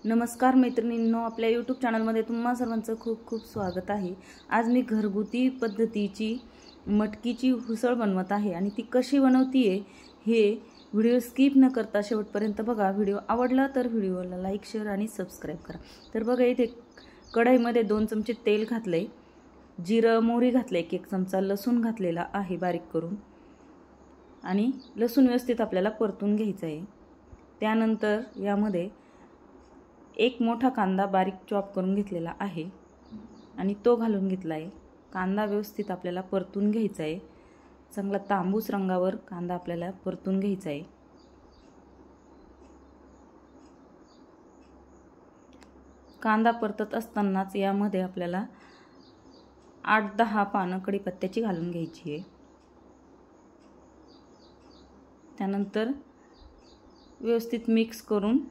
नमस्कार मैत्रिणींनो, आपल्या यूट्यूब चॅनलमध्ये तुम्हा सर्वांचं खूप खूप स्वागत आहे। आज मी घरगुती पद्धतीची मटकीची उसळ बनवत आहे आणि ती कशी बनवतीये हे व्हिडिओ स्किप न करता शेवटपर्यंत बघा। व्हिडिओ आवडला तर व्हिडिओला लाईक, शेअर आणि सबस्क्राइब करा। तर बघा, इथे कढईमध्ये 2 चमचे तेल घातले, जिरं मोहरी घातले, 1 चमचा लसूण घातलेला आहे बारीक करून आणि लसूण व्यवस्थित आपल्याला परतून घ्यायचा आहे। त्यानंतर यामध्ये एक मोठा कांदा बारीक चॉप करून घेतलेला आहे आणि तो घालून घेतला आहे। कांदा व्यवस्थित आपल्याला परतून घ्यायचा आहे। चांगला तांबूस रंगावर कांदा आपल्याला परतून घ्यायचा आहे। कांदा परतत असतानाच यामध्ये आपल्याला 8-10 पानं कढीपत्त्याची घालून घ्यायची आहे। त्यानंतर व्यवस्थित मिक्स करून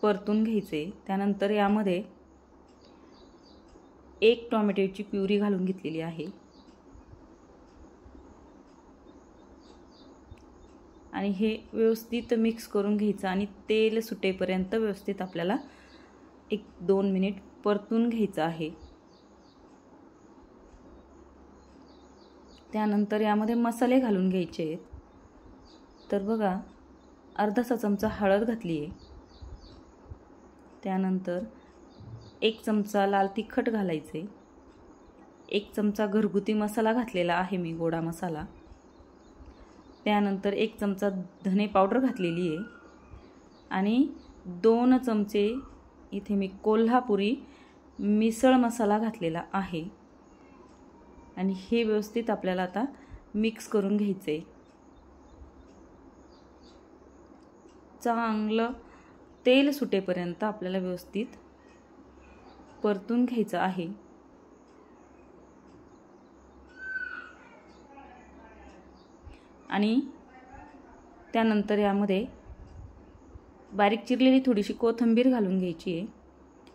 परतून घ्यायचे। त्यानंतर यामध्ये 1 टोमॅटोची प्युरी घालून घेतलेली आहे आणि हे व्यवस्थित मिक्स करून घ्यायचं आणि तेल सुटेपर्यंत व्यवस्थित आपल्याला 1-2 मिनिट परतून घ्यायचं आहे। त्यानंतर यामध्ये मसाले घालून घ्यायचे आहेत। तर बघा, अर्धासा चमचा हळद घातली आहे। त्यानंतर 1 चमचा लाल तिखट घालायचे, 1 चमचा घरगुती मसाला घातलेला आहे मी, गोडा मसाला। त्यानंतर 1 चमचा धने पावडर घातलेली आहे आणि 2 चमचे इथे मी कोल्हापुरी मिसळ मसाला घातलेला आहे आणि हे व्यवस्थित आपल्याला आता मिक्स करून घ्यायचे। चांगलं तेल सुटेपर्यंत आपल्याला व्यवस्थित परतून घ्यायचं आहे। आणि त्यानंतर यामध्ये बारीक चिरलेली थोडीशी कोथिंबीर घालून घ्यायची आहे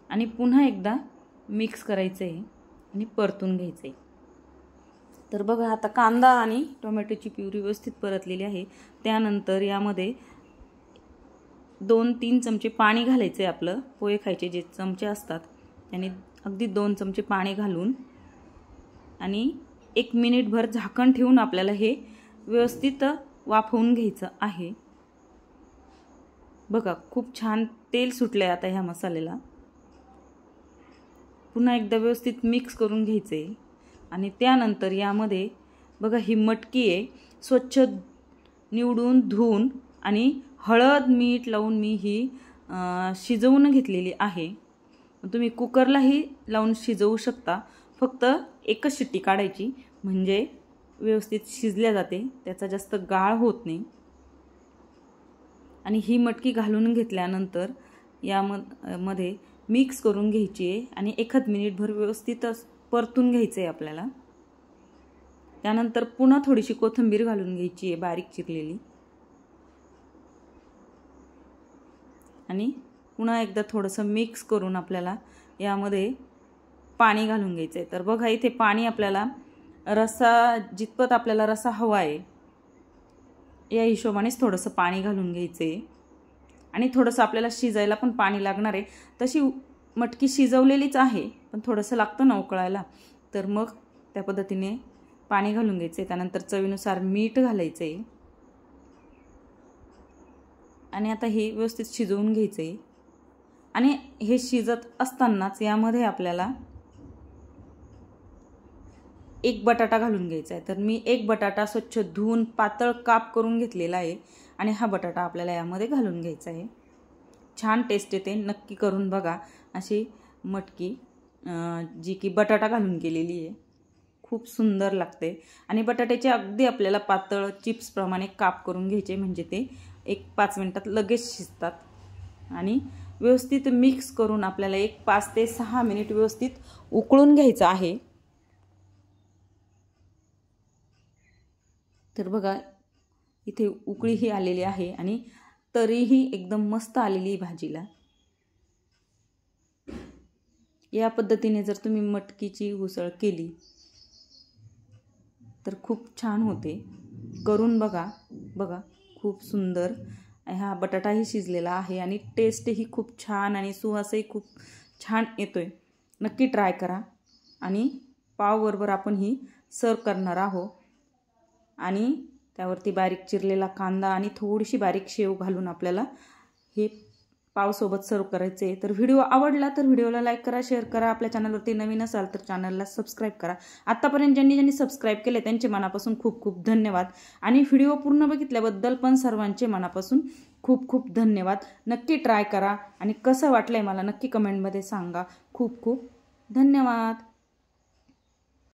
आणि पुन्हा एकदा मिक्स करायचं आहे आणि परतून घ्यायचं आहे। तर बघा, आता कांदा आणि टोमॅटोची प्युरी व्यवस्थित परतलेली आहे। त्यानंतर यामध्ये 2-3 चमचे पाणी घालायचे। आपलं पोहे खायचे जे चमचे असतात त्याने अगदी 2 चमचे पाणी घालून आणि 1 मिनिटभर झाकण ठेवून आपल्याला हे व्यवस्थित वाफवून घ्यायचं आहे। बघा, खूप छान तेल सुटले आता ह्या मसाल्याला। पुन्हा एकदा व्यवस्थित मिक्स करून घ्यायचे आणि त्यानंतर यामध्ये बघा, ही मटकी आहे, स्वच्छ निवडून धुवून आणि हळद मीठ लावून मी ही शिजवून घेतलेली आहे। तुम्ही कुकरलाही लावून शिजवू शकता, फक्त एकच शिट्टी काढायची म्हणजे व्यवस्थित शिजल्या जाते, त्याचा जास्त गाळ होत नाही। आणि ही मटकी घालून घेतल्यानंतर यामध्ये मिक्स करून घ्यायची आहे आणि 1 मिनिटभर व्यवस्थित परतून घ्यायचं आहे आपल्याला। त्यानंतर पुन्हा थोडीशी कोथिंबीर घालून घ्यायची आहे बारीक चिरलेली आणि पुन्हा एकदा थोडंसं मिक्स करून आपल्याला यामध्ये पाणी घालून घ्यायचं आहे। तर बघा, इथे पाणी आपल्याला रस्सा जितपत आपल्याला रस्सा हवा आहे या हिशोबानेच थोडंसं पाणी घालून घ्यायचं आहे आणि थोडंसं आपल्याला शिजायला पण पाणी लागणार आहे। तशी मटकी शिजवलेलीच आहे, पण थोडंसं लागतं ना उकळायला, तर मग त्या पद्धतीने पाणी घालून घ्यायचं आहे। त्यानंतर चवीनुसार मीठ घालायचं आहे आणि आता हे व्यवस्थित शिजवून घ्यायचं आहे। आणि हे शिजत असतानाच यामध्ये आपल्याला 1 बटाटा घालून घ्यायचा आहे। तर मी 1 बटाटा स्वच्छ धुवून पातळ काप करून घेतलेला आहे आणि हा बटाटा आपल्याला यामध्ये घालून घ्यायचा आहे। छान टेस्ट येते, नक्की करून बघा अशी मटकी जी की बटाटा घालून केलेली आहे, खूप सुंदर लागते। आणि बटाट्याचे अगदी आपल्याला पातळ चिप्स प्रमाणे काप करून घ्यायचे म्हणजे ते 1-5 मिनिटात लगेच शिजतात। आणि व्यवस्थित मिक्स करून आपल्याला 5 ते 6 मिनिट व्यवस्थित उकळून घ्यायचं आहे। तर बघा, इथे उकळीही आलेली आहे आणि तरीही एकदम मस्त आलेली भाजीला। या पद्धतीने जर तुम्ही मटकीची उसळ केली तर खूप छान होते, करून बघा। बघा, खूप सुंदर हा बटाटाही शिजलेला आहे आणि टेस्टही खूप छान आणि सुवासही खूप छान येतोय. नक्की ट्राय करा. आणि पावबरोबर आपण ही सर्व करणार आहोत. आणि त्यावरती बारीक चिरलेला कांदा आणि थोडीशी बारीक शेव घालून आपल्याला हे पावसोबत सर्व करायचे. तर व्हिडिओ आवडला तर व्हिडिओला लाईक करा, शेअर करा. आपल्या चॅनलवरती नवीन असाल तर चॅनलला सबस्क्राईब करा. आत्तापर्यंत ज्यांनी सबस्क्राईब केले त्यांचे मनापासून खूप खूप धन्यवाद. आणि व्हिडिओ पूर्ण बघितल्याबद्दल पण सर्वांचे मनापासून खूप खूप धन्यवाद. नक्की ट्राय करा आणि कसं वाटलंय मला नक्की कमेंटमध्ये सांगा. खूप खूप धन्यवाद.